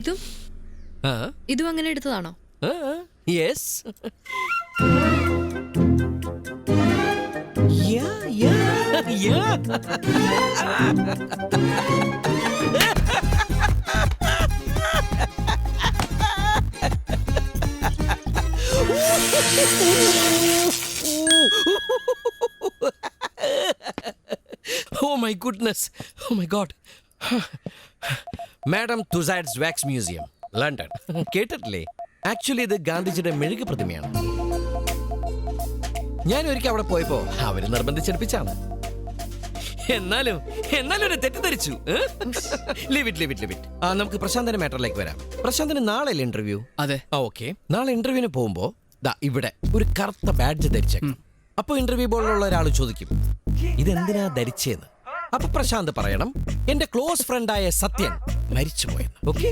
ഇതും ഇതും അങ്ങനെ എടുത്തതാണോ? Yes. Oh my goodness. Oh my god. Madam തുസൈഡ്സ് wax museum, London. കേട്ടിട്ടില്ലേ? ആക്ച്വലി ഇത് ഗാന്ധിജിയുടെ മെഴുക് പ്രതിമയാണ്. ഞാൻ ഒരിക്കൽ അവിടെ പോയപ്പോ അവര് നിർബന്ധിച്ചെടുപ്പിച്ചാണ്. എന്നാലും ഒരു തെറ്റിദ്ധരിച്ചു. Leave it. നമുക്ക് പ്രശാന്തന്റെ മാറ്ററിലേക്ക് വരാം. പ്രശാന്തിന് നാളെ ഇന്റർവ്യൂ? അതെ. ഓക്കെ. നാളെ ഇന്റർവ്യൂവിന് പോകുമ്പോ ദാ ഇവിടെ ഒരു കറുത്ത ബാഡ്ജ് ധരിച്ചേക്കാം. അപ്പൊ ഇന്റർവ്യൂ ബോർഡിലുള്ള ഒരാൾ ചോദിക്കും, ഇതെന്തിനാ ധരിച്ചേന്ന്. അപ്പൊ പ്രശാന്ത് പറയണം, എന്റെ ക്ലോസ് ഫ്രണ്ടായ സത്യൻ മരിച്ചുപോയെന്ന്. ഓക്കെ?